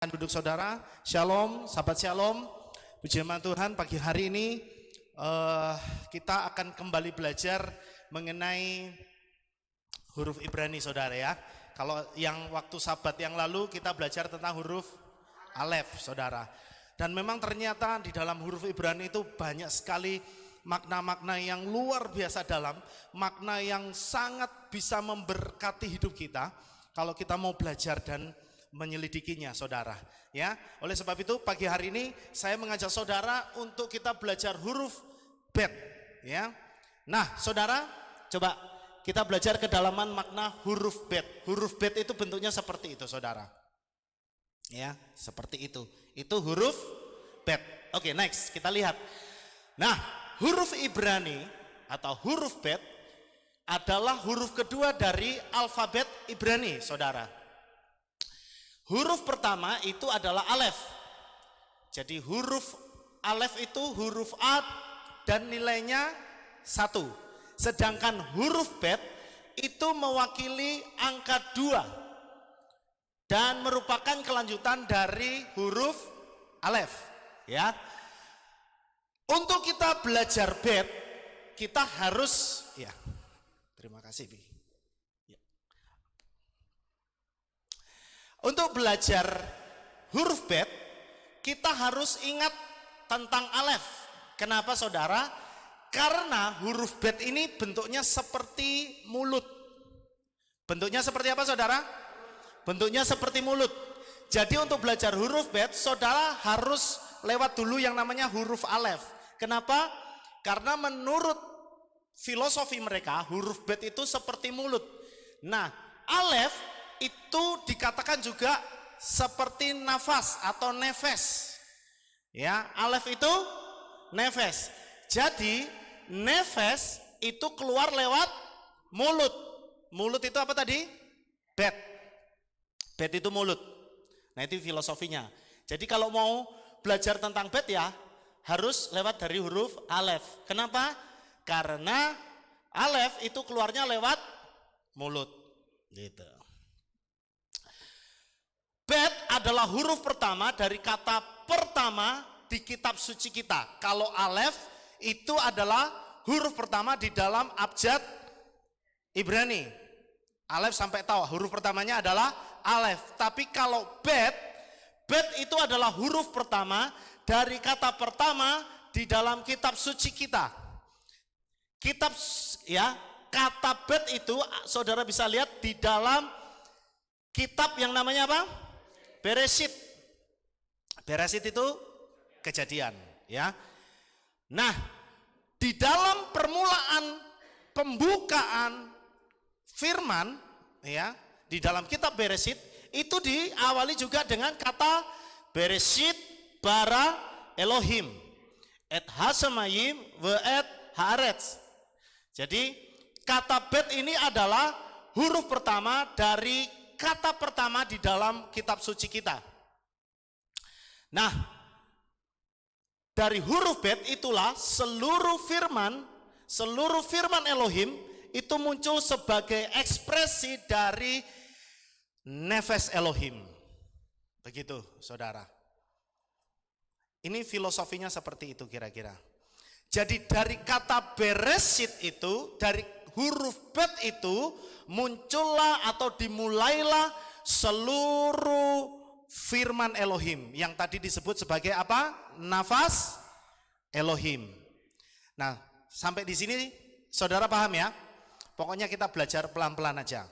Duduk saudara, shalom, sahabat shalom. Puji nama Tuhan, pagi hari ini kita akan kembali belajar mengenai huruf Ibrani saudara ya. Kalau yang waktu sabat yang lalu kita belajar tentang huruf Alef saudara. Dan memang ternyata di dalam huruf Ibrani itu banyak sekali makna-makna yang luar biasa dalam, makna yang sangat bisa memberkati hidup kita kalau kita mau belajar dan menyelidikinya saudara ya. Oleh sebab itu pagi hari ini saya mengajak saudara untuk kita belajar huruf Bet ya. Nah saudara, coba kita belajar kedalaman makna huruf Bet. Huruf Bet itu bentuknya seperti itu saudara ya, seperti itu huruf Bet. Oke, next kita lihat. Nah, huruf Ibrani atau huruf Bet adalah huruf kedua dari alfabet Ibrani saudara. Huruf pertama itu adalah Alef. Jadi huruf Alef itu huruf A dan nilainya 1. Sedangkan huruf Bet itu mewakili angka 2 dan merupakan kelanjutan dari huruf Alef ya. Untuk kita belajar Bet, kita harus ya. Terima kasih Bi. Untuk belajar huruf Bet, kita harus ingat tentang Alef. Kenapa saudara? Karena huruf Bet ini bentuknya seperti mulut. Bentuknya seperti apa saudara? Bentuknya seperti mulut. Jadi untuk belajar huruf Bet, saudara harus lewat dulu yang namanya huruf Alef. Kenapa? Karena menurut filosofi mereka, huruf Bet itu seperti mulut. Nah, Alef itu dikatakan juga seperti nafas atau nefes ya. Alef itu nefes. Jadi nefes itu keluar lewat mulut. Mulut itu apa tadi? Bet. Bet itu mulut. Nah itu filosofinya. Jadi kalau mau belajar tentang bet ya harus lewat dari huruf Alef. Kenapa? Karena Alef itu keluarnya lewat mulut gitu. Bet adalah huruf pertama dari kata pertama di kitab suci kita. Kalau Alef itu adalah huruf pertama di dalam abjad Ibrani. Alef sampai tahu huruf pertamanya adalah Alef. Tapi kalau Bet itu adalah huruf pertama dari kata pertama di dalam kitab suci kita. Kitab ya, kata Bet itu saudara bisa lihat di dalam kitab yang namanya apa? Beresit. Beresit itu kejadian ya. Nah, di dalam permulaan pembukaan firman ya, di dalam kitab Beresit itu diawali juga dengan kata Beresit bara Elohim et hasamayim ve et haaretz. Jadi kata Bet ini adalah huruf pertama dari kata pertama di dalam kitab suci kita. Nah, dari huruf Bet itulah seluruh firman Elohim itu muncul sebagai ekspresi dari nefes Elohim. Begitu, saudara. Ini filosofinya seperti itu kira-kira. Jadi dari kata Beresit itu, dari huruf Bet itu muncullah atau dimulailah seluruh firman Elohim yang tadi disebut sebagai apa? Nafas Elohim. Nah, sampai di sini saudara paham ya? Pokoknya kita belajar pelan-pelan aja.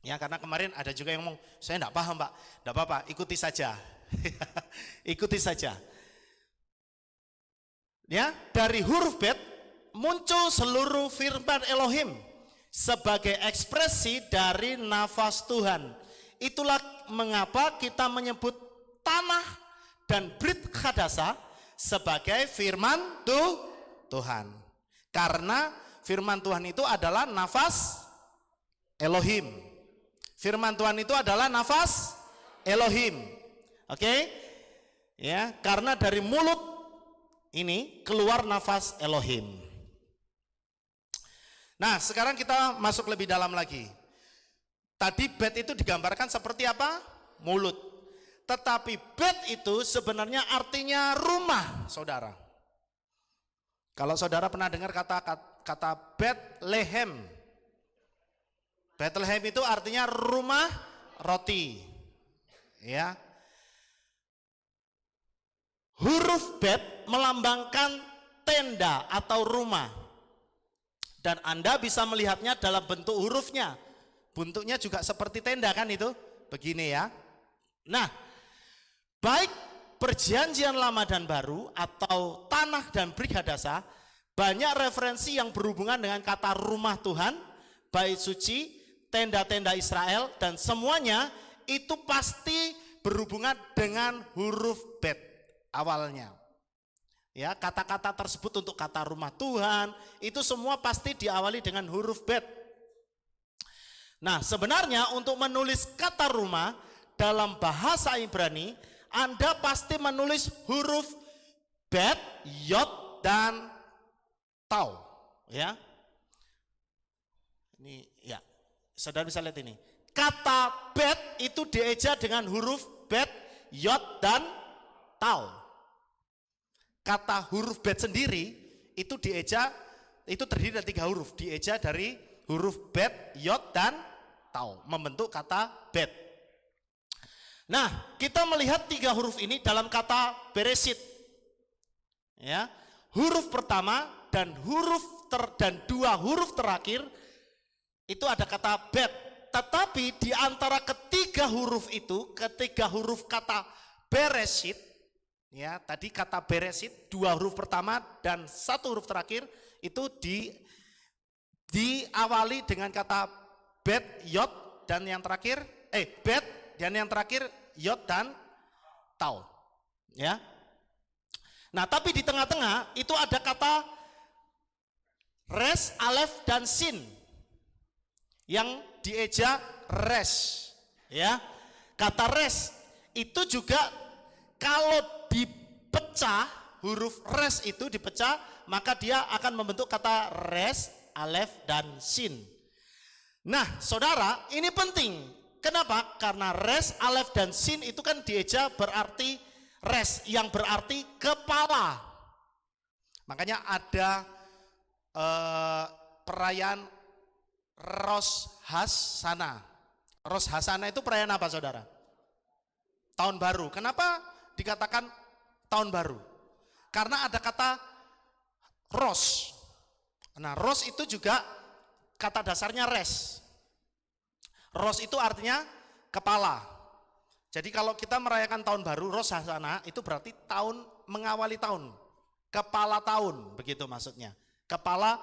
Ya, karena kemarin ada juga yang ngomong, saya enggak paham Pak. Enggak apa-apa, ikuti saja. Ikuti saja. Ya, dari huruf Bet muncul seluruh firman Elohim sebagai ekspresi dari nafas Tuhan. Itulah mengapa kita menyebut tanah dan Brit Hadasa sebagai firman Tuhan. Karena firman Tuhan itu adalah nafas Elohim. Firman Tuhan itu adalah nafas Elohim. Oke? Ya, karena dari mulut ini keluar nafas Elohim. Nah, sekarang kita masuk lebih dalam lagi. Tadi Bet itu digambarkan seperti apa? Mulut. Tetapi bet itu sebenarnya artinya rumah, saudara. Kalau saudara pernah dengar kata Bethlehem. Bethlehem itu artinya rumah roti. Ya. Huruf bet melambangkan tenda atau rumah. Dan Anda bisa melihatnya dalam bentuk hurufnya. Bentuknya juga seperti tenda kan itu. Begini ya. Nah, baik Perjanjian Lama dan Baru atau Tanah dan Brihadasa, banyak referensi yang berhubungan dengan kata rumah Tuhan, bait suci, tenda-tenda Israel, dan semuanya itu pasti berhubungan dengan huruf bet awalnya. Ya, kata-kata tersebut untuk kata rumah Tuhan, itu semua pasti diawali dengan huruf bet. Nah, sebenarnya untuk menulis kata rumah dalam bahasa Ibrani, Anda pasti menulis huruf bet, yod, dan tau. Ya, ini ya, saudara bisa lihat ini. Kata bet itu dieja dengan huruf bet, yod, dan tau. Kata huruf bet sendiri itu dieja, itu terdiri dari 3 huruf, dieja dari huruf bet, yod, dan tau, membentuk kata bet. Nah, kita melihat 3 huruf ini dalam kata Beresit. Ya, huruf pertama dan 2 huruf terakhir itu ada kata bet. Tetapi di antara ketiga huruf itu, ketiga huruf kata Beresit, ya, tadi kata Beresit 2 huruf pertama dan 1 huruf terakhir itu diawali dengan kata bet, yod, dan yang terakhir bet dan yang terakhir yod dan tau. Ya. Nah, tapi di tengah-tengah itu ada kata res, alef, dan sin yang dieja res. Ya. Kata res itu juga kalau dipecah, huruf res itu dipecah, maka dia akan membentuk kata res, alef, dan sin. Nah, saudara, ini penting. Kenapa? Karena res, alef, dan sin itu kan dieja berarti res, yang berarti kepala. Makanya ada perayaan Rosh Hashanah. Rosh Hashanah itu perayaan apa, saudara? Tahun baru. Kenapa dikatakan tahun baru? Karena ada kata Rosh. Nah, Rosh itu juga kata dasarnya res. Rosh itu artinya kepala. Jadi kalau kita merayakan tahun baru, Rosh Hashanah itu berarti tahun, mengawali tahun. Kepala tahun, begitu maksudnya. Kepala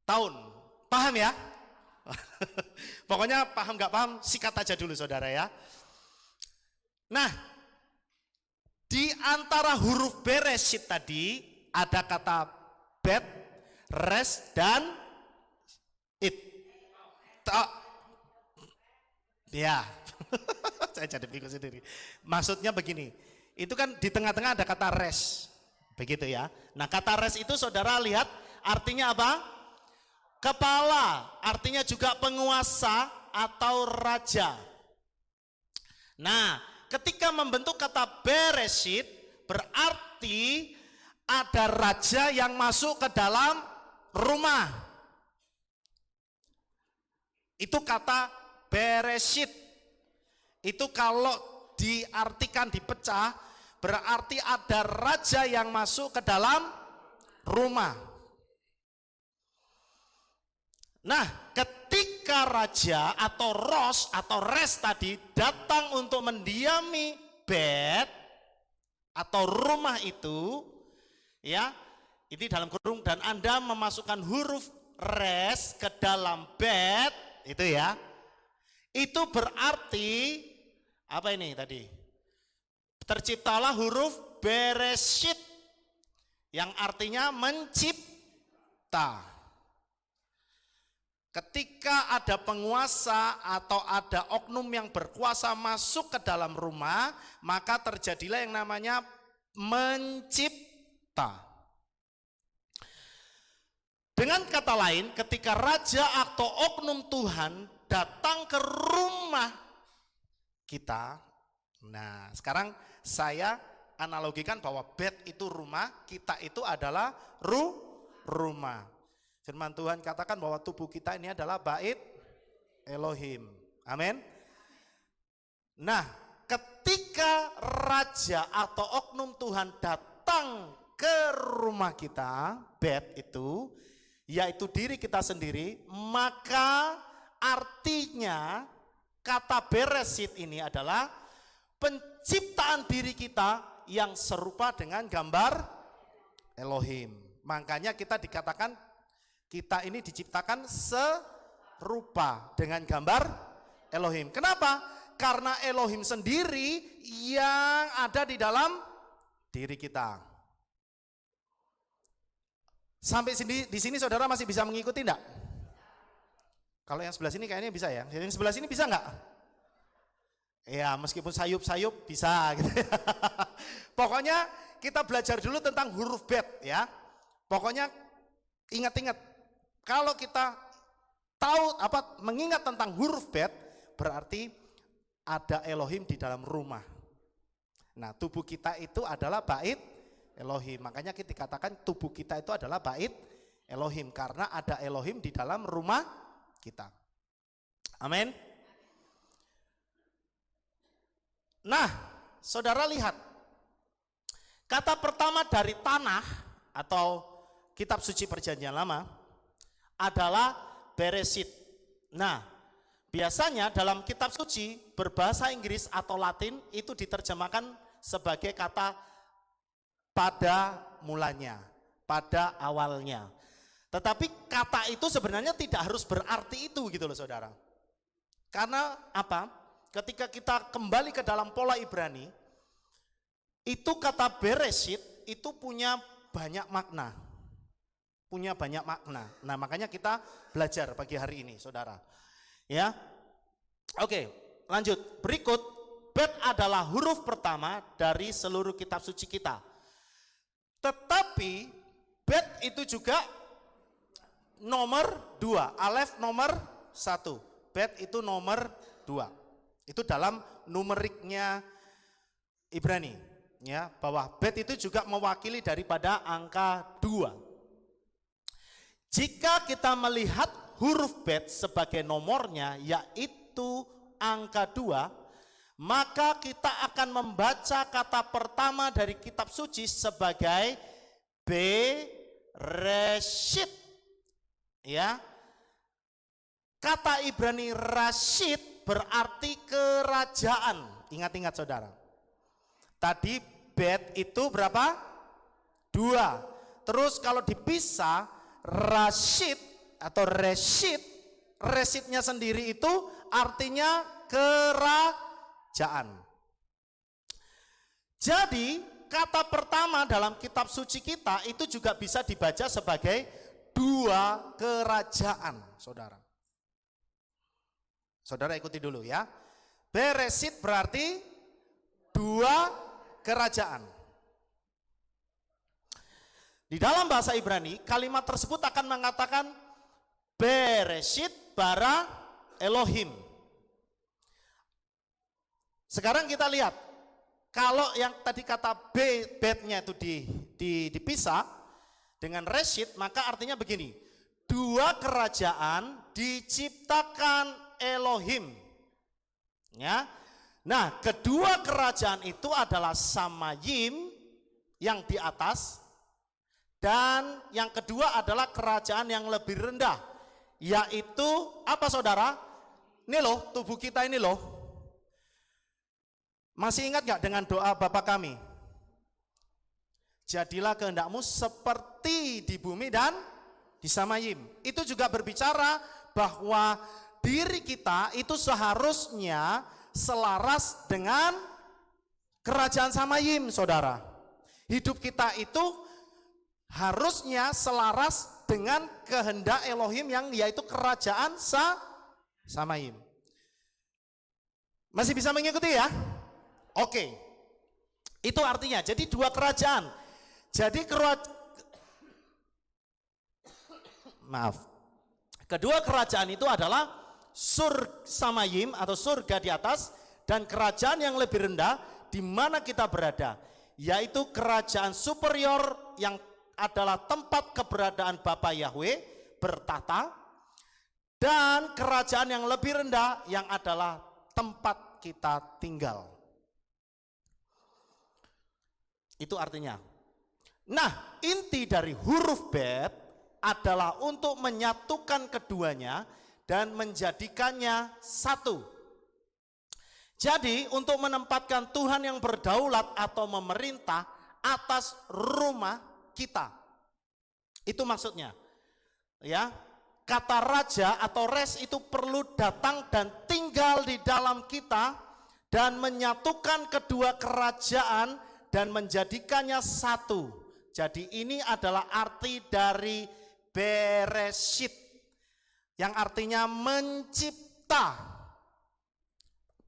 tahun. Paham ya? Pokoknya paham gak paham, sikat aja dulu saudara ya. Nah, di antara huruf Beresit tadi ada kata bet, res, dan it. Ya, saya jadi bingung sendiri. Maksudnya begini, itu kan di tengah-tengah ada kata res, begitu ya. Nah, kata res itu saudara lihat artinya apa? Kepala, artinya juga penguasa atau raja. Nah, ketika membentuk kata Beresit, berarti ada raja yang masuk ke dalam rumah. Itu kata Beresit. Itu kalau diartikan dipecah, berarti ada raja yang masuk ke dalam rumah. Nah, ketika raja atau Rosh atau res tadi datang untuk mendiami bet atau rumah itu, ya, ini dalam kurung, dan Anda memasukkan huruf res ke dalam bet, itu ya, itu berarti apa ini tadi? Terciptalah huruf Beresit yang artinya mencipta. Ketika ada penguasa atau ada oknum yang berkuasa masuk ke dalam rumah, maka terjadilah yang namanya mencipta. Dengan kata lain, ketika raja atau oknum Tuhan datang ke rumah kita, Nah, sekarang saya analogikan bahwa bed itu rumah, kita itu adalah rumah. Firman Tuhan katakan bahwa tubuh kita ini adalah bait Elohim. Amin. Nah, ketika raja atau oknum Tuhan datang ke rumah kita, bed itu, yaitu diri kita sendiri, maka artinya kata beresit ini adalah penciptaan diri kita yang serupa dengan gambar Elohim. Makanya kita dikatakan kita ini diciptakan serupa dengan gambar Elohim. Kenapa? Karena Elohim sendiri yang ada di dalam diri kita. Sampai di sini saudara masih bisa mengikuti enggak? Kalau yang sebelah sini kayaknya bisa ya. Yang sebelah sini bisa enggak? Ya, meskipun sayup-sayup bisa gitu. Pokoknya kita belajar dulu tentang huruf bet ya. Pokoknya ingat-ingat, kalau kita tahu mengingat tentang huruf bet, berarti ada Elohim di dalam rumah. Nah, tubuh kita itu adalah bait Elohim. Makanya kita dikatakan tubuh kita itu adalah bait Elohim karena ada Elohim di dalam rumah kita. Amin. Nah, saudara lihat, kata pertama dari tanah atau kitab suci perjanjian lama adalah beresit. Nah, biasanya dalam kitab suci berbahasa Inggris atau Latin itu diterjemahkan sebagai kata pada mulanya, pada awalnya. Tetapi kata itu sebenarnya tidak harus berarti itu gitu loh saudara. Karena apa? Ketika kita kembali ke dalam pola Ibrani, itu kata beresit itu punya banyak makna. Punya banyak makna. Nah, makanya kita belajar pagi hari ini, saudara. Ya. Oke, lanjut. Berikut, bet adalah huruf pertama dari seluruh kitab suci kita. Tetapi bet itu juga nomor 2, alef nomor 1. Bet itu nomor 2. Itu dalam numeriknya Ibrani, ya, bahwa bet itu juga mewakili daripada angka 2. Jika kita melihat huruf bet sebagai nomornya yaitu angka 2, maka kita akan membaca kata pertama dari kitab suci sebagai bereshit. Ya. Kata Ibrani rashid berarti kerajaan. Ingat-ingat saudara. Tadi bet itu berapa? 2. Terus kalau dipisah, rashid atau reshit, reshitnya sendiri itu artinya kerajaan. Jadi kata pertama dalam kitab suci kita itu juga bisa dibaca sebagai 2 kerajaan, saudara. Saudara ikuti dulu ya. Beresit berarti 2 kerajaan. Di dalam bahasa Ibrani, kalimat tersebut akan mengatakan beresit bara Elohim. Sekarang kita lihat, kalau yang tadi kata betnya itu dipisah dengan reshit, maka artinya begini, 2 kerajaan diciptakan Elohim. Ya. Nah, kedua kerajaan itu adalah Samayim yang di atas, dan yang kedua adalah kerajaan yang lebih rendah, yaitu apa saudara? Ini loh, tubuh kita ini loh. Masih ingat gak dengan doa Bapa kami? Jadilah kehendakmu seperti di bumi dan di Samayim. Itu juga berbicara bahwa diri kita itu seharusnya selaras dengan kerajaan Samayim, saudara. Hidup kita itu harusnya selaras dengan kehendak Elohim yang yaitu kerajaan Samayim. Masih bisa mengikuti ya? Oke. Itu artinya jadi 2 kerajaan. Jadi kedua kerajaan itu adalah Samayim atau surga di atas, dan kerajaan yang lebih rendah di mana kita berada, yaitu kerajaan superior yang adalah tempat keberadaan Bapa Yahweh bertata, dan kerajaan yang lebih rendah yang adalah tempat kita tinggal. Itu artinya. Nah, inti dari huruf bet adalah untuk menyatukan keduanya dan menjadikannya satu. Jadi untuk menempatkan Tuhan yang berdaulat atau memerintah atas rumah kita. Itu maksudnya. Ya, kata raja atau res itu perlu datang dan tinggal di dalam kita dan menyatukan kedua kerajaan dan menjadikannya satu. Jadi ini adalah arti dari Bereshit yang artinya mencipta.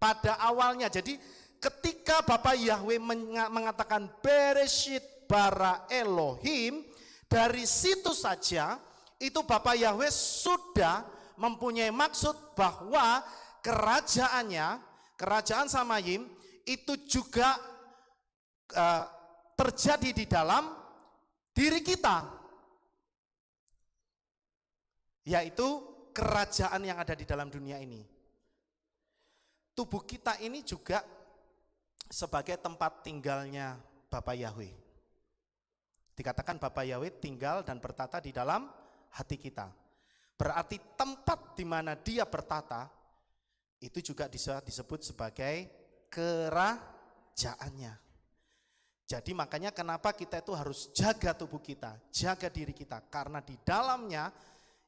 Pada awalnya, jadi ketika Bapak Yahweh mengatakan Bereshit bara Elohim, dari situ saja itu Bapak Yahweh sudah mempunyai maksud bahwa kerajaannya, kerajaan Samayim itu juga terjadi di dalam diri kita, yaitu kerajaan yang ada di dalam dunia ini. Tubuh kita ini juga sebagai tempat tinggalnya Bapa Yahweh. Dikatakan Bapa Yahweh tinggal dan bertata di dalam hati kita. Berarti tempat di mana Dia bertata itu juga bisa disebut sebagai kerajaannya. Jadi makanya kenapa kita itu harus jaga tubuh kita, jaga diri kita, karena di dalamnya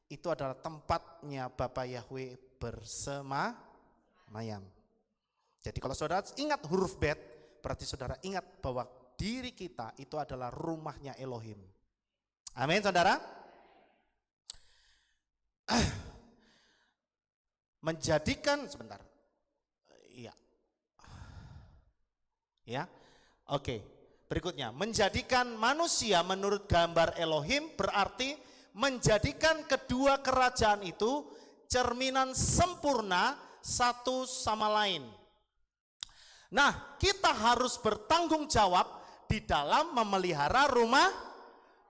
itu adalah tempatnya Bapa Yahweh bersemayam. Jadi kalau saudara ingat huruf bet, berarti saudara ingat bahwa diri kita itu adalah rumahnya Elohim. Amin, saudara. Menjadikan, sebentar. Iya. Ya. Oke. Berikutnya, menjadikan manusia menurut gambar Elohim berarti menjadikan kedua kerajaan itu cerminan sempurna satu sama lain. Nah, kita harus bertanggung jawab di dalam memelihara rumah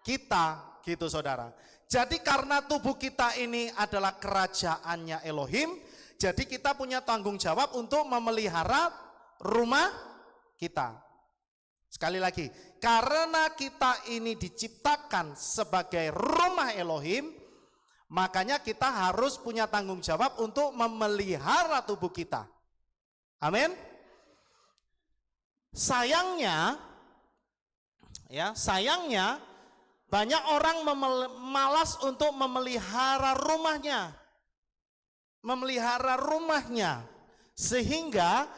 kita, gitu saudara. Jadi karena tubuh kita ini adalah kerajaannya Elohim, jadi kita punya tanggung jawab untuk memelihara rumah kita. Sekali lagi, karena kita ini diciptakan sebagai rumah Elohim, makanya kita harus punya tanggung jawab untuk memelihara tubuh kita. Amin. Sayangnya banyak orang malas untuk memelihara rumahnya, sehingga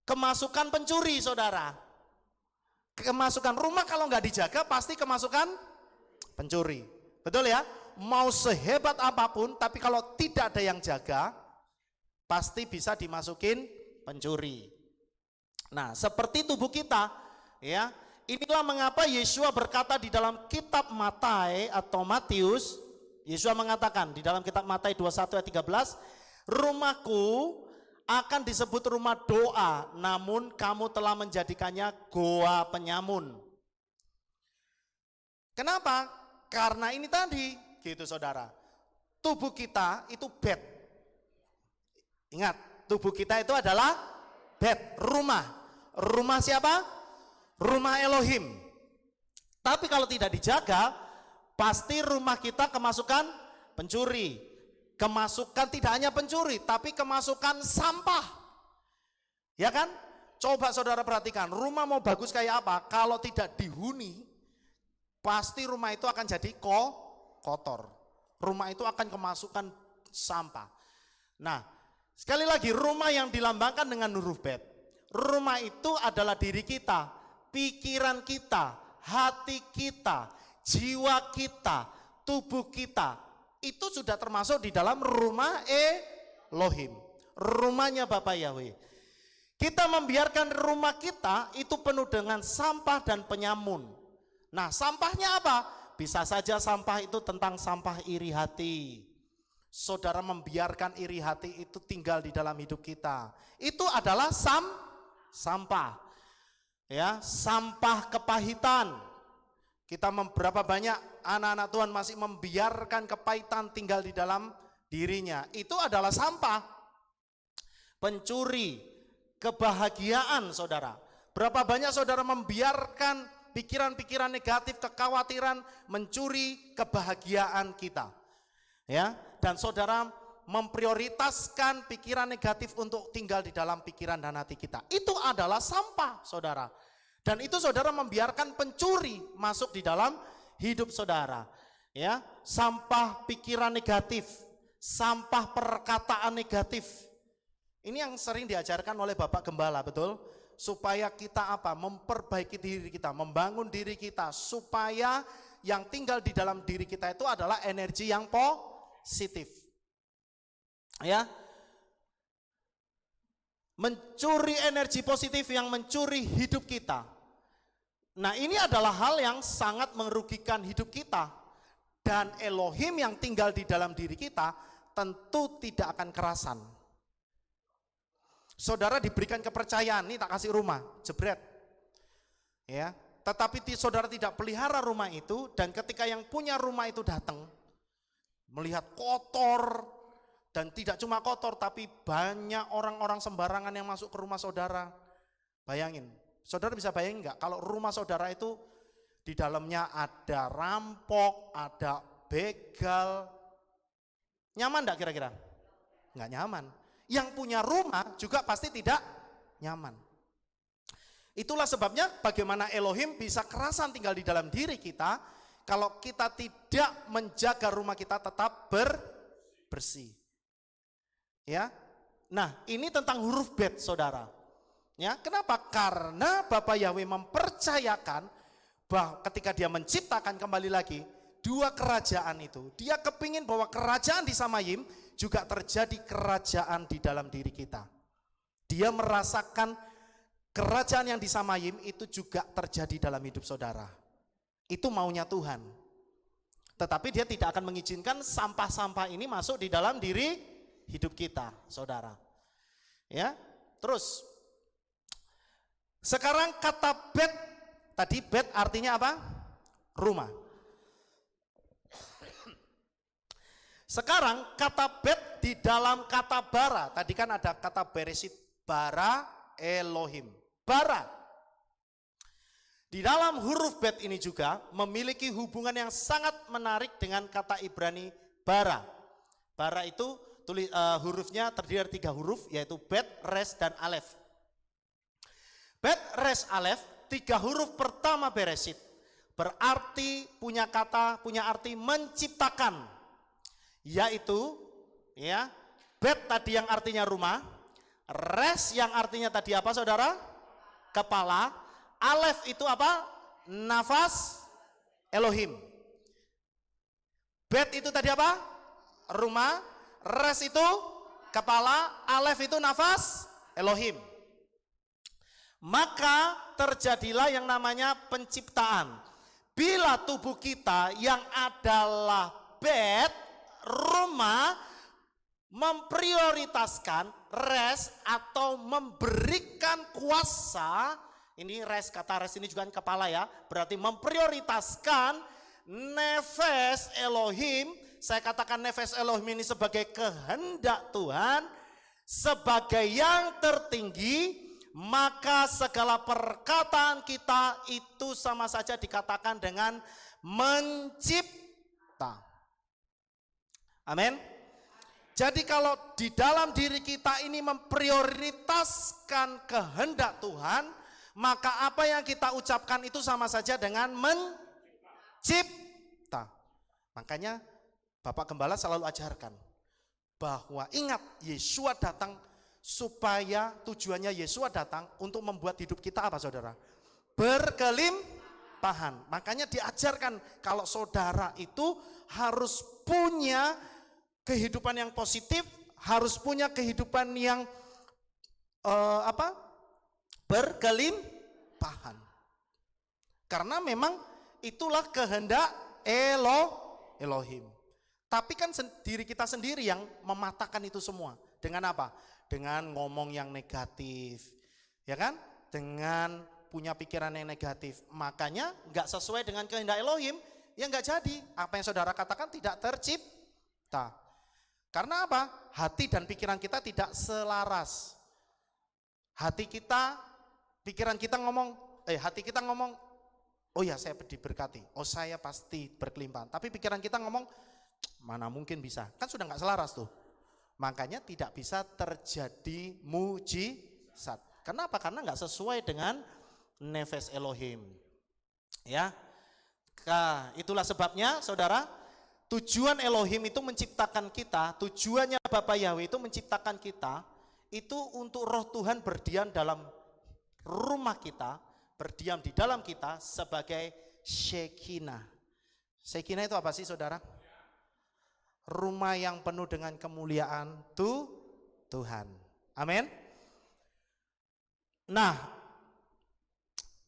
kemasukan pencuri, saudara. Kemasukan rumah kalau nggak dijaga pasti kemasukan pencuri, betul ya? Mau sehebat apapun, tapi kalau tidak ada yang jaga, pasti bisa dimasukin pencuri. Nah, seperti tubuh kita, ya. Inilah mengapa Yesua berkata di dalam kitab Matai atau Matius, Yesua mengatakan di dalam kitab Matai 21 ayat 13, rumahku akan disebut rumah doa, namun kamu telah menjadikannya goa penyamun. Kenapa? Karena ini tadi, gitu saudara. Tubuh kita itu bed. Ingat, tubuh kita itu adalah bed, rumah. Rumah siapa? Rumah Elohim. Tapi kalau tidak dijaga, pasti rumah kita kemasukan pencuri. Kemasukan tidak hanya pencuri, tapi kemasukan sampah. Ya kan? Coba saudara perhatikan, rumah mau bagus kayak apa, kalau tidak dihuni, pasti rumah itu akan jadi kotor. Rumah itu akan kemasukan sampah. Nah, sekali lagi, rumah yang dilambangkan dengan huruf bet. Rumah itu adalah diri kita, pikiran kita, hati kita, jiwa kita, tubuh kita. Itu sudah termasuk di dalam rumah Elohim, rumahnya Bapa Yahweh. Kita membiarkan rumah kita itu penuh dengan sampah dan penyamun. Nah, sampahnya apa? Bisa saja sampah itu tentang sampah iri hati, saudara membiarkan iri hati itu tinggal di dalam hidup kita, itu adalah sampah. Ya, sampah kepahitan. Kita berapa banyak anak-anak Tuhan masih membiarkan kepahitan tinggal di dalam dirinya. Itu adalah sampah. Pencuri kebahagiaan saudara. Berapa banyak saudara membiarkan pikiran-pikiran negatif, kekhawatiran mencuri kebahagiaan kita. Ya, dan saudara memprioritaskan pikiran negatif untuk tinggal di dalam pikiran dan hati kita. Itu adalah sampah, saudara. Dan itu saudara membiarkan pencuri masuk di dalam hidup saudara. Ya, sampah pikiran negatif, sampah perkataan negatif. Ini yang sering diajarkan oleh Bapak Gembala, betul? Supaya kita apa? Memperbaiki diri kita, membangun diri kita, supaya yang tinggal di dalam diri kita itu adalah energi yang positif. Ya, mencuri energi positif yang mencuri hidup kita. Nah, ini adalah hal yang sangat merugikan hidup kita. Dan Elohim yang tinggal di dalam diri kita tentu tidak akan kerasan. Saudara diberikan kepercayaan, nih tak kasih rumah, jebret. Ya, tetapi saudara tidak pelihara rumah itu, dan ketika yang punya rumah itu datang, melihat kotor, dan tidak cuma kotor, tapi banyak orang-orang sembarangan yang masuk ke rumah saudara. Bayangin, saudara bisa bayangin nggak kalau rumah saudara itu di dalamnya ada rampok, ada begal, nyaman enggak kira-kira? Enggak nyaman. Yang punya rumah juga pasti tidak nyaman. Itulah sebabnya bagaimana Elohim bisa kerasan tinggal di dalam diri kita kalau kita tidak menjaga rumah kita tetap bersih. Ya. Nah, ini tentang huruf Bet, saudara. Ya, kenapa? Karena Bapak Yahweh mempercayakan bahwa ketika dia menciptakan kembali lagi dua kerajaan itu, dia kepingin bahwa kerajaan di Samayim juga terjadi kerajaan di dalam diri kita. Dia merasakan kerajaan yang di Samayim itu juga terjadi dalam hidup saudara. Itu maunya Tuhan. Tetapi dia tidak akan mengizinkan sampah-sampah ini masuk di dalam diri hidup kita, saudara. Ya, terus sekarang kata Bet, tadi Bet artinya apa? Rumah. Sekarang kata Bet di dalam kata bara, tadi kan ada kata Beresit, bara, Elohim, bara. Di dalam huruf Bet ini juga memiliki hubungan yang sangat menarik dengan kata Ibrani bara. Bara itu hurufnya terdiri dari 3 huruf, yaitu Bet, Res, dan Alef. Bet, Res, Alef, 3 huruf pertama Beresit, berarti punya arti menciptakan, yaitu ya Bet tadi yang artinya rumah, Res yang artinya tadi apa saudara? Kepala, Alef itu apa? Nafas Elohim. Bet itu tadi apa? Rumah, Res itu kepala, Alef itu nafas Elohim. Maka terjadilah yang namanya penciptaan. Bila tubuh kita yang adalah Bet, rumah, memprioritaskan res atau memberikan kuasa, ini res, kata res ini juga kepala ya, berarti memprioritaskan nefes Elohim. Saya katakan nefes Elohim ini sebagai kehendak Tuhan, sebagai yang tertinggi, maka segala perkataan kita itu sama saja dikatakan dengan mencipta. Amin. Jadi kalau di dalam diri kita ini memprioritaskan kehendak Tuhan, maka apa yang kita ucapkan itu sama saja dengan mencipta. Makanya Bapak Gembala selalu ajarkan bahwa ingat, Yesua datang supaya tujuannya Yesua datang untuk membuat hidup kita apa saudara? Berkelimpahan. Makanya diajarkan kalau saudara itu harus punya kehidupan yang positif, harus punya kehidupan yang berkelimpahan. Karena memang itulah kehendak Elohim. Tapi kan diri kita sendiri yang mematahkan itu semua. Dengan apa? Dengan ngomong yang negatif. Ya kan? Dengan punya pikiran yang negatif. Makanya nggak sesuai dengan kehendak Elohim, ya nggak jadi. Apa yang saudara katakan tidak tercipta. Karena apa? Hati dan pikiran kita tidak selaras. Hati kita, pikiran kita ngomong, hati kita ngomong, oh ya saya diberkati, oh saya pasti berkelimpahan. Tapi pikiran kita ngomong, mana mungkin bisa, kan sudah nggak selaras tuh. Makanya tidak bisa terjadi mujizat. Kenapa? Karena nggak sesuai dengan nefes Elohim. Ya, itulah sebabnya saudara, tujuan Elohim itu menciptakan kita, tujuannya Bapa Yahweh itu menciptakan kita, itu untuk roh Tuhan berdiam dalam rumah kita, berdiam di dalam kita sebagai Shekinah. Shekinah itu apa sih saudara? Rumah yang penuh dengan kemuliaan Tuhan. Amin. Nah,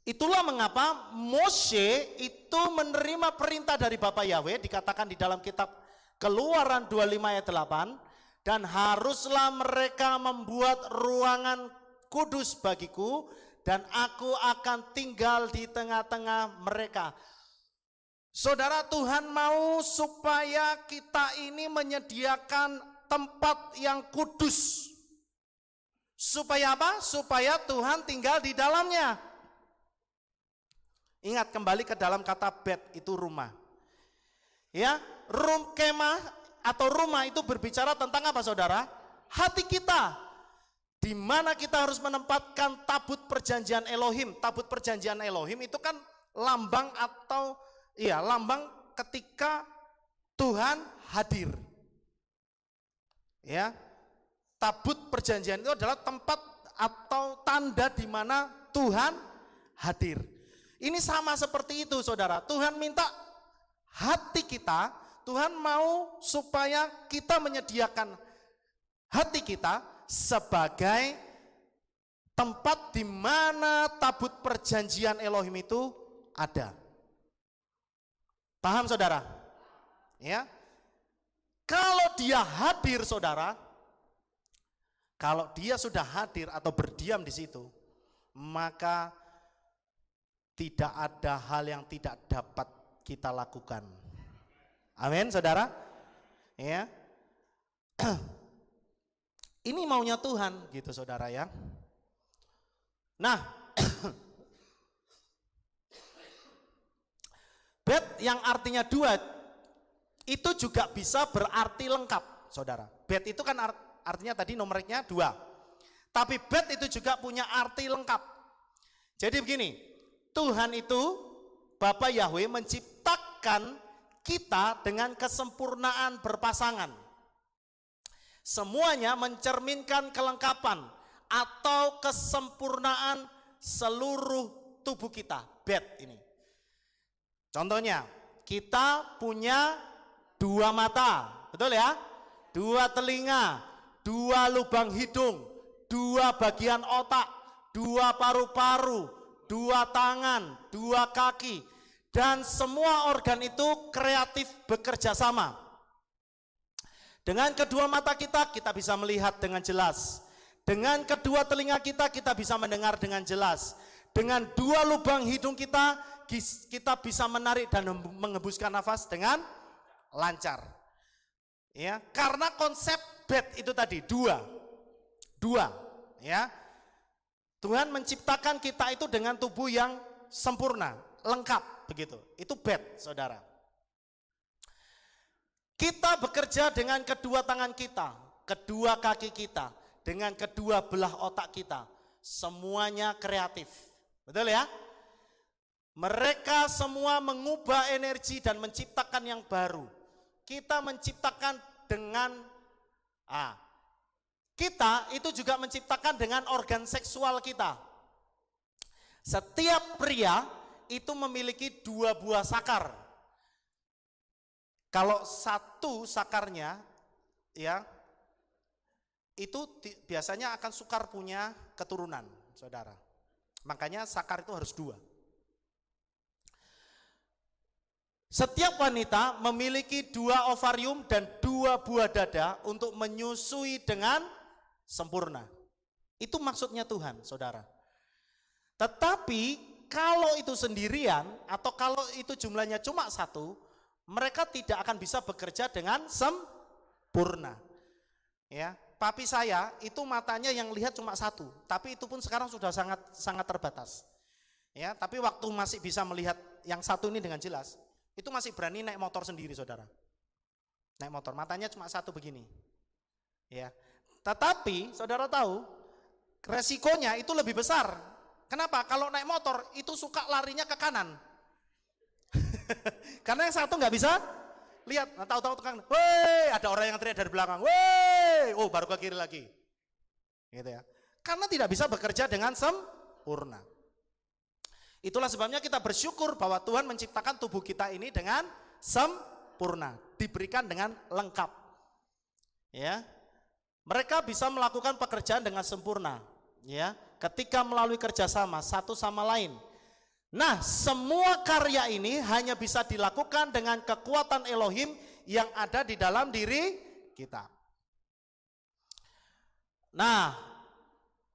itulah mengapa Moshe itu menerima perintah dari Bapa Yahweh, dikatakan di dalam kitab Keluaran 25 ayat 8, dan haruslah mereka membuat ruangan kudus bagiku, dan aku akan tinggal di tengah-tengah mereka. Saudara, Tuhan mau supaya kita ini menyediakan tempat yang kudus. Supaya apa? Supaya Tuhan tinggal di dalamnya. Ingat kembali ke dalam kata bet, itu rumah. Ya, kemah atau rumah itu berbicara tentang apa saudara? Hati kita. Di mana kita harus menempatkan tabut perjanjian Elohim. Tabut perjanjian Elohim itu kan lambang atau lambang ketika Tuhan hadir. Ya. Tabut perjanjian itu adalah tempat atau tanda di mana Tuhan hadir. Ini sama seperti itu saudara. Tuhan minta hati kita, Tuhan mau supaya kita menyediakan hati kita sebagai tempat di mana tabut perjanjian Elohim itu ada. Paham saudara? Ya. Kalau dia hadir saudara, kalau dia sudah hadir atau berdiam di situ, maka tidak ada hal yang tidak dapat kita lakukan. Amin, saudara. Ya. Ini maunya Tuhan, gitu saudara ya. Nah, bet yang artinya dua, itu juga bisa berarti lengkap, saudara. Bet itu kan artinya tadi numeriknya 2. Tapi bet itu juga punya arti lengkap. Jadi begini, Tuhan itu, Bapa Yahweh menciptakan kita dengan kesempurnaan berpasangan. Semuanya mencerminkan kelengkapan atau kesempurnaan seluruh tubuh kita. Bet ini. Contohnya, kita punya 2 mata, betul ya? 2 telinga, 2 lubang hidung, 2 bagian otak, 2 paru-paru, 2 tangan, 2 kaki, dan semua organ itu kreatif bekerja sama. Dengan kedua mata kita bisa melihat dengan jelas. Dengan kedua telinga kita bisa mendengar dengan jelas. Dengan 2 lubang hidung kita bisa menarik dan mengembuskan nafas dengan lancar. Ya, karena konsep bet itu tadi 2, ya. Tuhan menciptakan kita itu dengan tubuh yang sempurna, lengkap begitu. Itu bet, saudara. Kita bekerja dengan kedua tangan kita, kedua kaki kita, dengan kedua belah otak kita. Semuanya kreatif. Betul ya? Mereka semua mengubah energi dan menciptakan yang baru. Kita menciptakan dengan kita itu juga menciptakan dengan organ seksual kita. Setiap pria itu memiliki 2 buah sakar. Kalau 1 sakarnya ya itu biasanya akan sukar punya keturunan, saudara. Makanya sakar itu harus 2. Setiap wanita memiliki 2 ovarium dan 2 buah dada untuk menyusui dengan sempurna. Itu maksudnya Tuhan, saudara. Tetapi kalau itu sendirian atau kalau itu jumlahnya cuma 1, mereka tidak akan bisa bekerja dengan sempurna. Ya, papi saya itu matanya yang lihat cuma 1, tapi itu pun sekarang sudah sangat terbatas. Ya, tapi waktu masih bisa melihat yang 1 ini dengan jelas, itu masih berani naik motor sendiri, saudara. Naik motor, matanya cuma 1 begini. Ya, tetapi saudara tahu resikonya itu lebih besar. Kenapa? Kalau naik motor itu suka larinya ke kanan. Karena yang 1 nggak bisa lihat. Nah, tahu-tahu kan, woi, ada orang yang teriak dari belakang, woi, oh baru ke kiri lagi. Gitu ya. Karena tidak bisa bekerja dengan sempurna. Itulah sebabnya kita bersyukur bahwa Tuhan menciptakan tubuh kita ini dengan sempurna, diberikan dengan lengkap. Ya. Mereka bisa melakukan pekerjaan dengan sempurna, ya, ketika melalui kerjasama satu sama lain. Nah, semua karya ini hanya bisa dilakukan dengan kekuatan Elohim yang ada di dalam diri kita. Nah,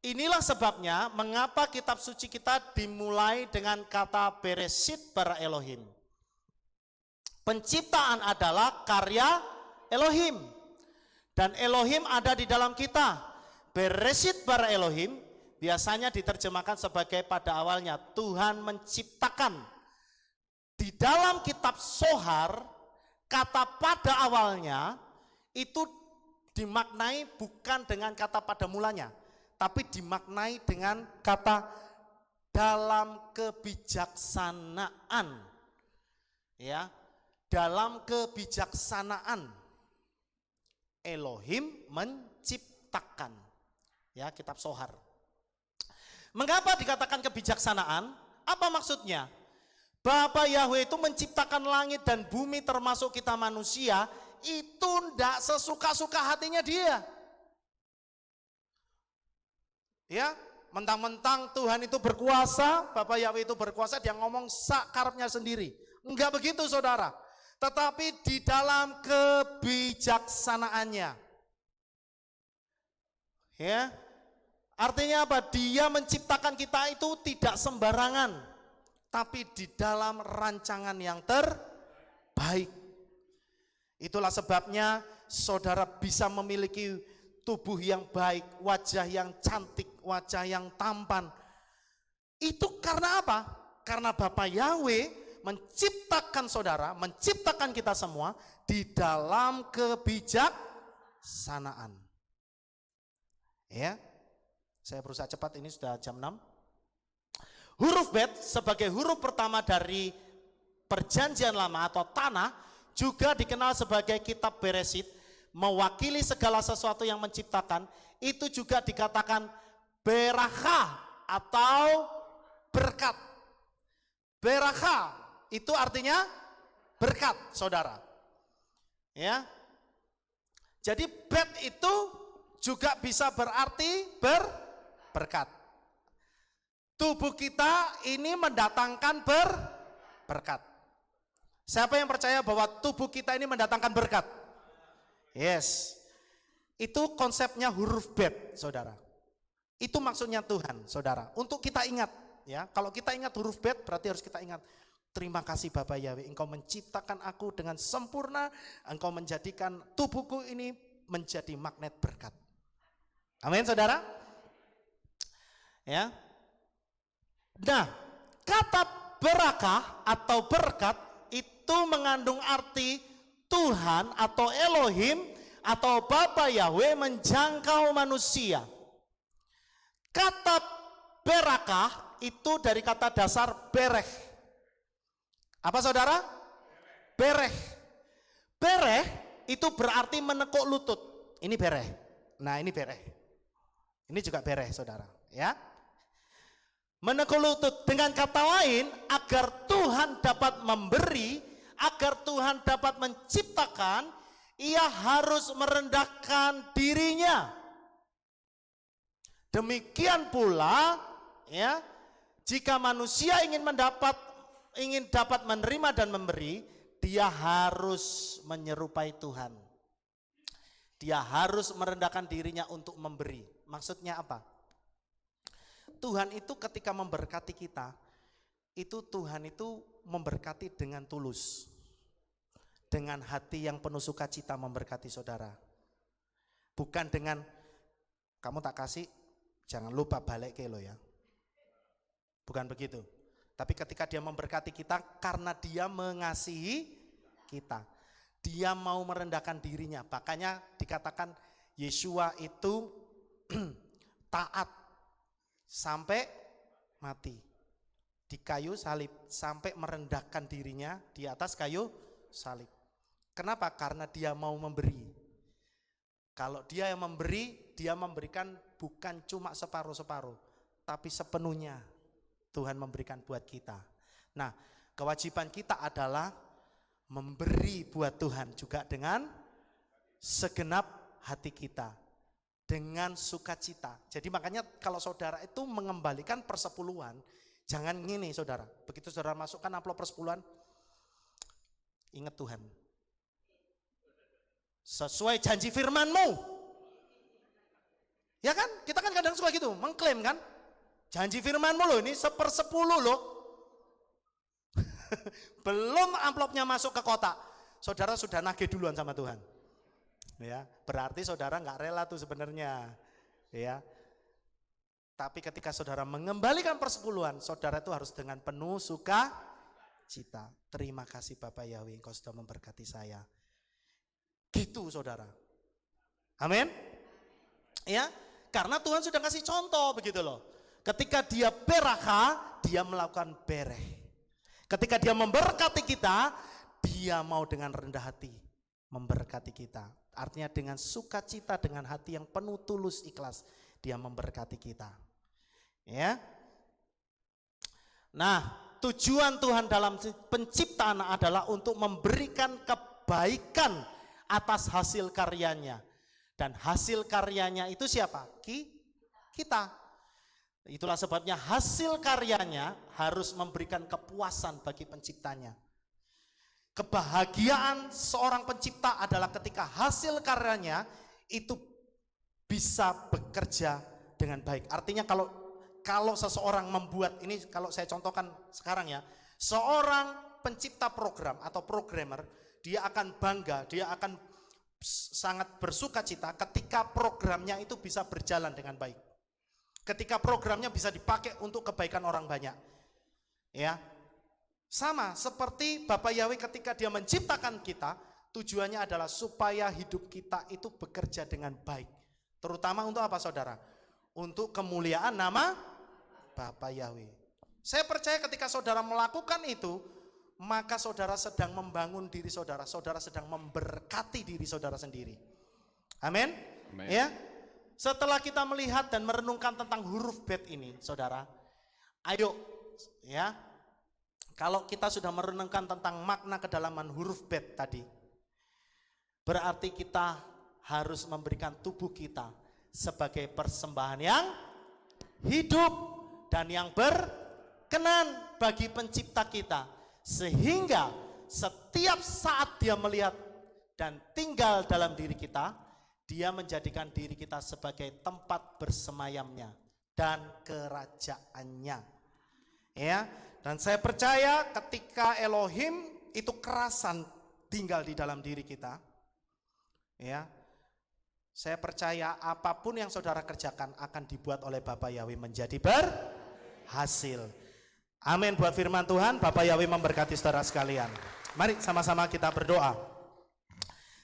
inilah sebabnya mengapa kitab suci kita dimulai dengan kata Bereshit bara Elohim. Penciptaan adalah karya Elohim. Dan Elohim ada di dalam kita. Bereshit bara Elohim biasanya diterjemahkan sebagai pada awalnya Tuhan menciptakan. Di dalam kitab Sohar, kata pada awalnya itu dimaknai bukan dengan kata pada mulanya, tapi dimaknai dengan kata dalam kebijaksanaan. Ya, dalam kebijaksanaan. Elohim menciptakan. Ya, kitab Sohar. Mengapa dikatakan kebijaksanaan? Apa maksudnya? Bapa Yahweh itu menciptakan langit dan bumi termasuk kita manusia, itu tidak sesuka-suka hatinya dia. Ya, mentang-mentang Tuhan itu berkuasa, Bapa Yahweh itu berkuasa, dia ngomong sakarepnya sendiri. Enggak begitu, saudara. Tetapi di dalam kebijaksanaannya. Ya. Artinya apa? Dia menciptakan kita itu tidak sembarangan, tapi di dalam rancangan yang terbaik. Itulah sebabnya saudara bisa memiliki tubuh yang baik, wajah yang cantik, wajah yang tampan. Itu karena apa? Karena Bapa Yahweh menciptakan saudara, menciptakan kita semua di dalam kebijaksanaan. Ya, saya berusaha cepat, ini sudah jam 6. Huruf Bet sebagai huruf pertama dari perjanjian lama atau tanah juga dikenal sebagai kitab Bereshit, mewakili segala sesuatu yang menciptakan. Itu juga dikatakan berakah atau berkat. Berakah itu artinya berkat, saudara. Ya. Jadi Bet itu juga bisa berarti berkat. Tubuh kita ini mendatangkan berkat. Siapa yang percaya bahwa tubuh kita ini mendatangkan berkat? Yes. Itu konsepnya huruf Bet, saudara. Itu maksudnya Tuhan, saudara. Untuk kita ingat, ya. Kalau kita ingat huruf Bet, berarti harus kita ingat, terima kasih Bapa Yahweh, Engkau menciptakan aku dengan sempurna, Engkau menjadikan tubuhku ini menjadi magnet berkat. Amin, saudara. Ya. Nah, kata berakah atau berkat itu mengandung arti Tuhan atau Elohim atau Bapa Yahweh menjangkau manusia. Kata berakah itu dari kata dasar bereh. Apa saudara? Bereh. Bereh itu berarti menekuk lutut. Ini bereh. Nah, ini bereh. Ini juga bereh, saudara. Ya. Menekuk lutut, dengan kata lain, agar Tuhan dapat memberi, agar Tuhan dapat menciptakan, ia harus merendahkan dirinya. Demikian pula, ya, jika manusia ingin dapat menerima dan memberi, dia harus menyerupai Tuhan. Dia harus merendahkan dirinya untuk memberi. Maksudnya apa? Tuhan itu ketika memberkati kita, itu Tuhan itu memberkati dengan tulus. Dengan hati yang penuh sukacita memberkati saudara. Bukan dengan kamu tak kasih, jangan lupa balik ke lo ya. Bukan begitu. Tapi ketika dia memberkati kita karena dia mengasihi kita. Dia mau merendahkan dirinya. Makanya dikatakan Yesua itu taat sampai mati. Di kayu salib sampai merendahkan dirinya di atas kayu salib. Kenapa? Karena dia mau memberi. Kalau dia yang memberi, dia memberikan bukan cuma separuh-separuh, tapi sepenuhnya Tuhan memberikan buat kita. Nah, kewajiban kita adalah memberi buat Tuhan juga dengan segenap hati kita, dengan sukacita. Jadi makanya kalau saudara itu mengembalikan persepuluhan, jangan gini saudara, begitu saudara masukkan amplop persepuluhan, ingat Tuhan. Sesuai janji firman-Mu. Ya kan? Kita kan kadang suka gitu, mengklaim kan? Janji firman-Mu loh, ini 1/10 loh. Belum amplopnya masuk ke kotak, saudara sudah nagih duluan sama Tuhan. Ya, berarti saudara nggak rela tuh sebenarnya. Ya. Tapi ketika saudara mengembalikan persepuluhan, saudara itu harus dengan penuh sukacita. Terima kasih Bapak Yahweh, Engkau sudah memberkati saya. Gitu saudara. Amin. Ya, karena Tuhan sudah kasih contoh begitu loh. Ketika dia beraka, dia melakukan bereh. Ketika dia memberkati kita, dia mau dengan rendah hati memberkati kita. Artinya dengan sukacita, dengan hati yang penuh tulus ikhlas, dia memberkati kita. Ya. Nah, tujuan Tuhan dalam penciptaan adalah untuk memberikan kebaikan atas hasil karyanya. Dan hasil karyanya itu siapa? Kita. Itulah sebabnya hasil karyanya harus memberikan kepuasan bagi penciptanya. Kebahagiaan seorang pencipta adalah ketika hasil karyanya itu bisa bekerja dengan baik. Artinya kalau seseorang membuat, ini kalau saya contohkan sekarang ya, seorang pencipta program atau programmer, dia akan bangga, dia akan sangat bersukacita ketika programnya itu bisa berjalan dengan baik. Ketika programnya bisa dipakai untuk kebaikan orang banyak. Ya. Sama seperti Bapak Yahweh ketika dia menciptakan kita, tujuannya adalah supaya hidup kita itu bekerja dengan baik. Terutama untuk apa saudara? Untuk kemuliaan nama Bapak Yahweh. Saya percaya ketika saudara melakukan itu, maka saudara sedang membangun diri saudara, saudara sedang memberkati diri saudara sendiri. Amin. Ya. Setelah kita melihat dan merenungkan tentang huruf bet ini, saudara, ayo ya, kalau kita sudah merenungkan tentang makna kedalaman huruf bet tadi, berarti kita harus memberikan tubuh kita sebagai persembahan yang hidup dan yang berkenan bagi pencipta kita, sehingga setiap saat dia melihat dan tinggal dalam diri kita, dia menjadikan diri kita sebagai tempat bersemayamnya dan kerajaannya. Ya, dan saya percaya ketika Elohim itu kerasan tinggal di dalam diri kita, ya, saya percaya apapun yang saudara kerjakan akan dibuat oleh Bapak Yahweh menjadi berhasil. Amin buat firman Tuhan. Bapak Yahweh memberkati saudara sekalian. Mari sama-sama kita berdoa.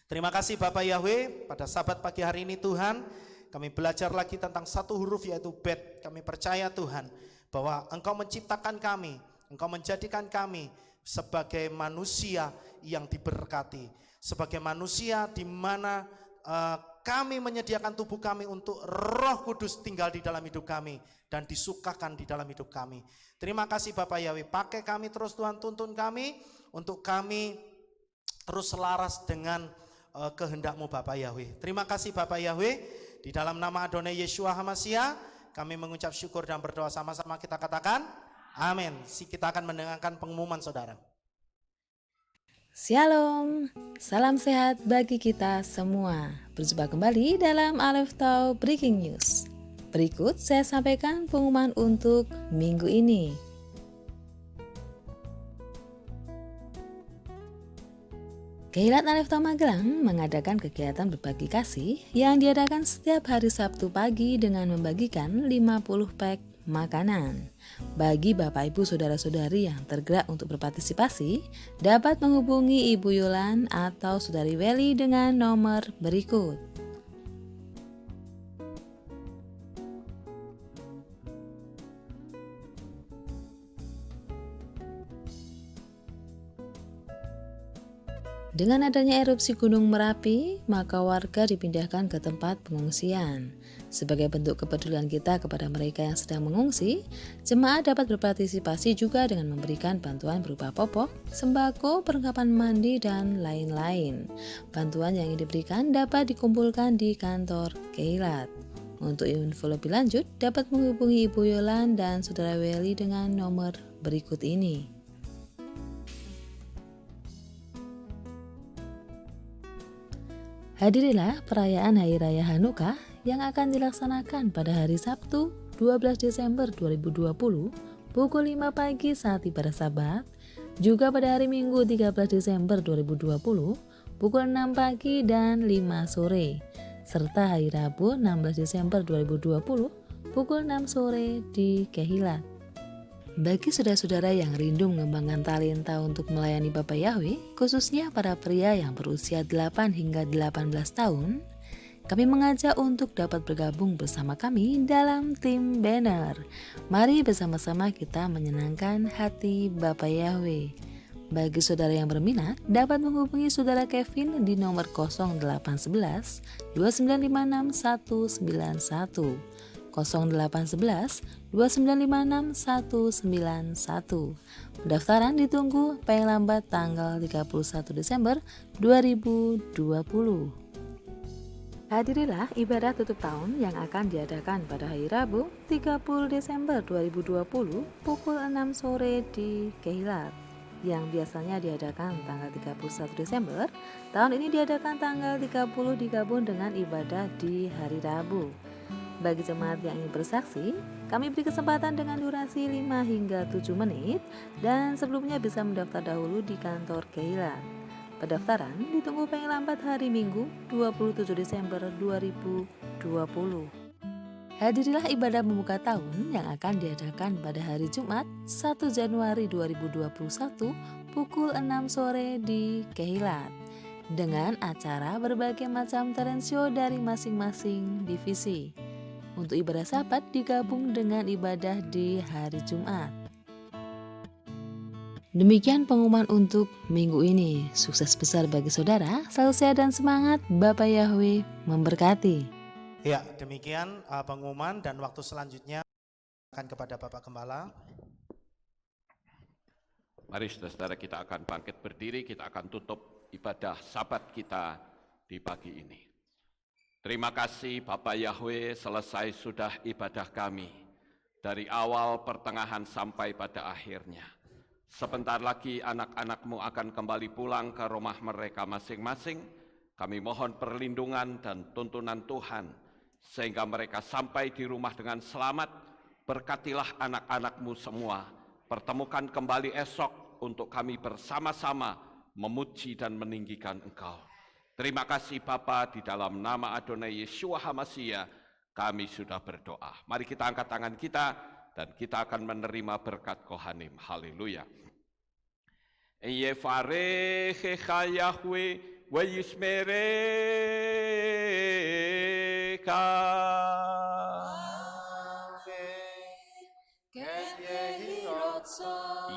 Terima kasih Bapak Yahweh, pada sabat pagi hari ini Tuhan, kami belajar lagi tentang satu huruf yaitu bet. Kami percaya Tuhan bahwa Engkau menciptakan kami, Engkau menjadikan kami sebagai manusia yang diberkati, sebagai manusia di mana kami menyediakan tubuh kami untuk Roh Kudus tinggal di dalam hidup kami dan disukakan di dalam hidup kami. Terima kasih Bapak Yahweh, pakai kami terus Tuhan, tuntun kami untuk kami terus selaras dengan kehendak-Mu Bapak Yahweh. Terima kasih Bapak Yahweh, di dalam nama Adonai Yeshua HaMashiach kami mengucap syukur dan berdoa, sama-sama kita katakan amin. Kita akan mendengarkan pengumuman saudara. Shalom, salam sehat bagi kita semua. Berjumpa kembali dalam Aleph Tau Breaking News. Berikut saya sampaikan pengumuman untuk minggu ini. Kehilat Aleph Tau Magelang mengadakan kegiatan berbagi kasih yang diadakan setiap hari Sabtu pagi dengan membagikan 50 pack makanan. Bagi Bapak Ibu Saudara-saudari yang tergerak untuk berpartisipasi, dapat menghubungi Ibu Yolan atau Saudari Weli dengan nomor berikut. Dengan adanya erupsi Gunung Merapi, maka warga dipindahkan ke tempat pengungsian. Sebagai bentuk kepedulian kita kepada mereka yang sedang mengungsi, jemaat dapat berpartisipasi juga dengan memberikan bantuan berupa popok, sembako, perlengkapan mandi, dan lain-lain. Bantuan yang diberikan dapat dikumpulkan di kantor Kehilat. Untuk info lebih lanjut, dapat menghubungi Ibu Yolan dan Saudara Weli dengan nomor berikut ini. Hadirilah perayaan Hari Raya Hanukkah yang akan dilaksanakan pada hari Sabtu 12 Desember 2020 pukul 5 pagi saat ibadah Sabat, juga pada hari Minggu 13 Desember 2020 pukul 6 pagi dan 5 sore, serta hari Rabu 16 Desember 2020 pukul 6 sore di Kehilat. Bagi saudara-saudara yang rindu mengembangkan talenta untuk melayani Bapak Yahweh, khususnya para pria yang berusia 8 hingga 18 tahun, kami mengajak untuk dapat bergabung bersama kami dalam tim Banner. Mari bersama-sama kita menyenangkan hati Bapak Yahweh. Bagi saudara yang berminat, dapat menghubungi saudara Kevin di nomor 0811 2956 191. 0811 2956 191. Pendaftaran ditunggu paling lambat tanggal 31 Desember 2020. Hadirilah ibadah tutup tahun yang akan diadakan pada hari Rabu 30 Desember 2020 pukul 6 sore di Kehilat. Yang biasanya diadakan tanggal 31 Desember, tahun ini diadakan tanggal 30 digabung dengan ibadah di hari Rabu. Bagi jemaat yang ingin bersaksi, kami beri kesempatan dengan durasi 5 hingga 7 menit dan sebelumnya bisa mendaftar dahulu di kantor Kehilat. Pendaftaran ditunggu paling lambat hari Minggu 27 Desember 2020. Hadirilah ibadah pembuka tahun yang akan diadakan pada hari Jumat 1 Januari 2021 pukul 6 sore di Kehilat dengan acara berbagai macam talent show dari masing-masing divisi. Untuk ibadah Sabat digabung dengan ibadah di hari Jumat. Demikian pengumuman untuk minggu ini. Sukses besar bagi saudara, selalu sehat dan semangat. Bapak Yahweh memberkati. Ya, demikian pengumuman dan waktu selanjutnya akan kepada Bapak Gembala. Mari saudara-saudara, kita akan bangkit berdiri, kita akan tutup ibadah Sabat kita di pagi ini. Terima kasih Bapak Yahweh, selesai sudah ibadah kami. Dari awal, pertengahan, sampai pada akhirnya. Sebentar lagi anak-anak-Mu akan kembali pulang ke rumah mereka masing-masing. Kami mohon perlindungan dan tuntunan Tuhan, sehingga mereka sampai di rumah dengan selamat. Berkatilah anak-anak-Mu semua. Pertemukan kembali esok untuk kami bersama-sama memuji dan meninggikan Engkau. Terima kasih Bapa, di dalam nama Adonai Yeshua HaMashiach kami sudah berdoa. Mari kita angkat tangan kita dan kita akan menerima berkat Kohanim. Haleluya. Yevarechecha Yahweh wa yismereka.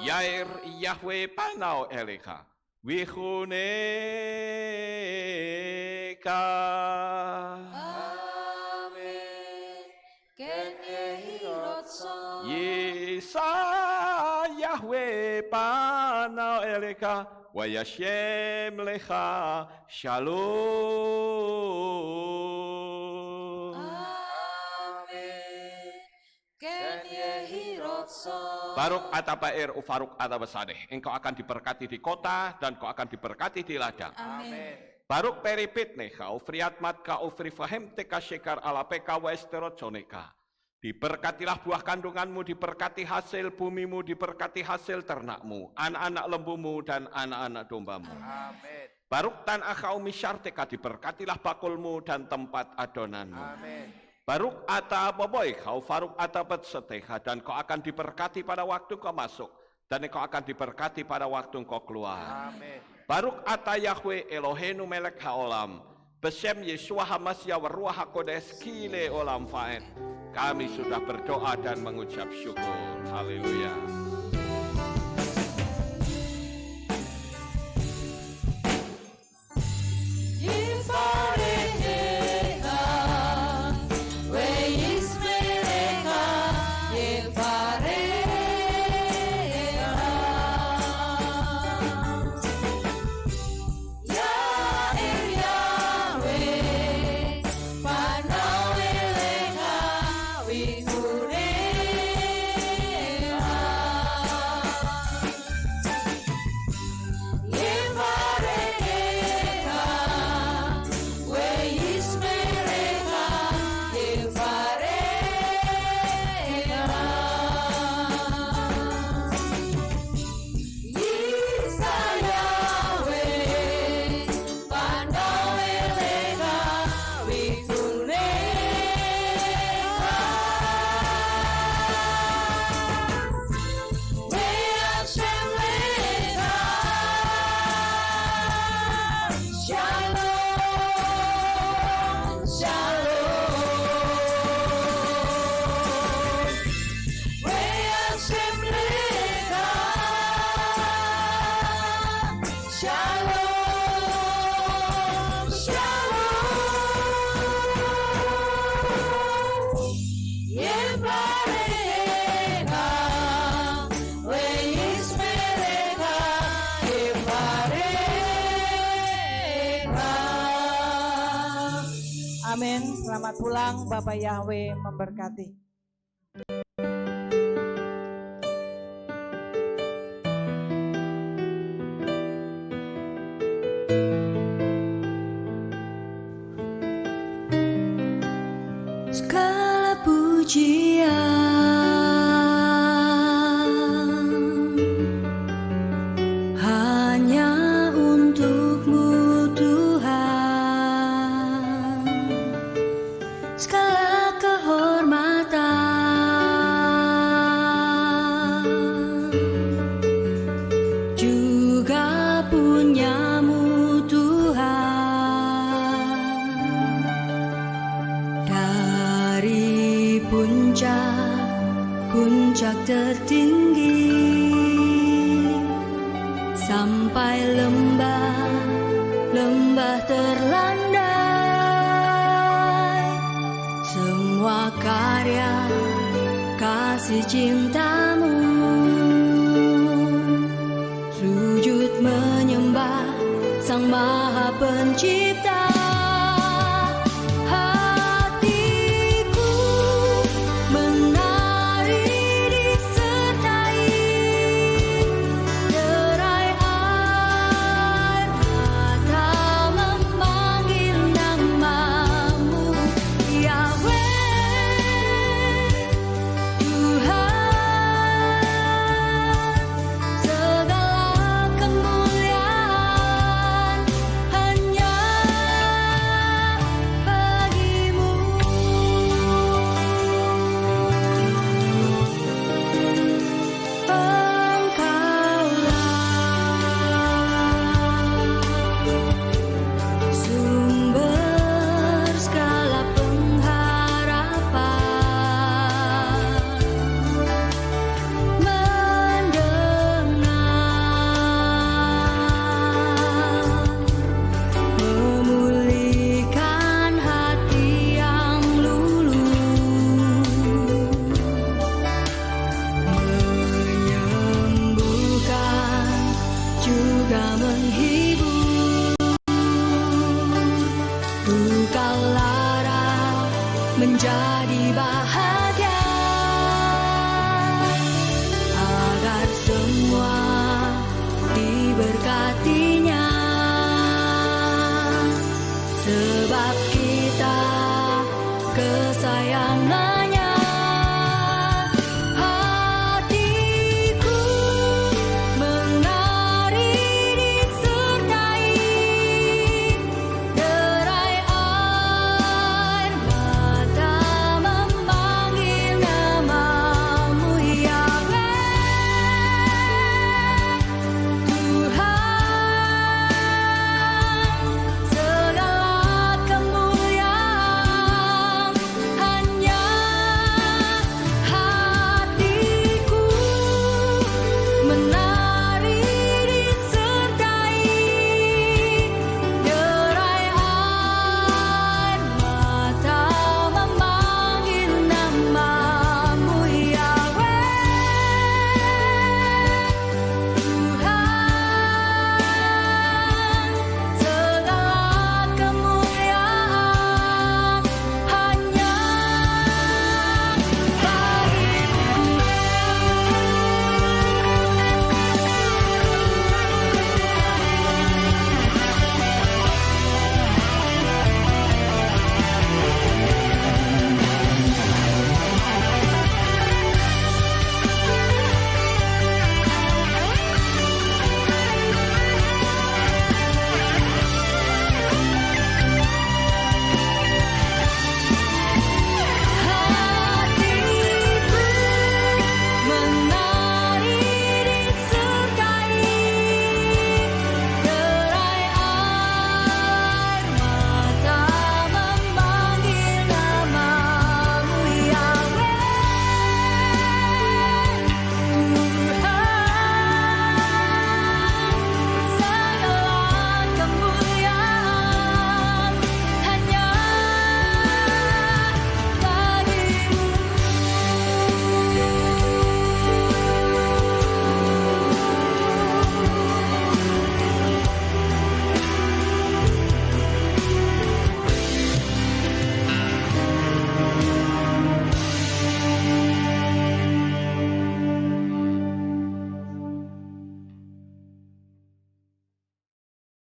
Yair Yahweh panau elecha. Wihuneka. Amen. Ken yehirotso. Yesa Yahweh panau eleka. Wayashem lecha. Shalom. Amen. Ken yehirotso. Baruk atabair ufaruk atabasadeh. Engkau akan diberkati di kota dan kau akan diberkati di ladang. Amin. Baruk peripit neka ufriatmat ka ufrifahem teka syekar ala peka wa esterotjoneka. Diberkatilah buah kandunganmu, diberkati hasil bumimu, diberkati hasil ternakmu, anak-anak lembumu dan anak-anak dombamu. Amin. Baruk tan akau misyarteka, diberkatilah bakulmu dan tempat adonanmu. Amin. Baruk ata boboy kau faruk ata betseteha, dan kau akan diberkati pada waktu kau masuk, dan kau akan diberkati pada waktu kau keluar. Amin. Baruk ata Yahweh Elohenu melek haolam, besem Yeshua hamasya waruah hakodes kile olam faed. Kami sudah berdoa dan mengucap syukur. Haleluya. Amin. Selamat pulang, Bapak Yahweh memberkati. Segala pujian hanya untuk-Mu Tuhan, segala kehormatan juga punya-Mu Tuhan. Dari puncak tertinggi sampai lembah terlandai, semua karya kasih cinta-Mu, sujud menyembah Sang Maha Pencipta. Menjadi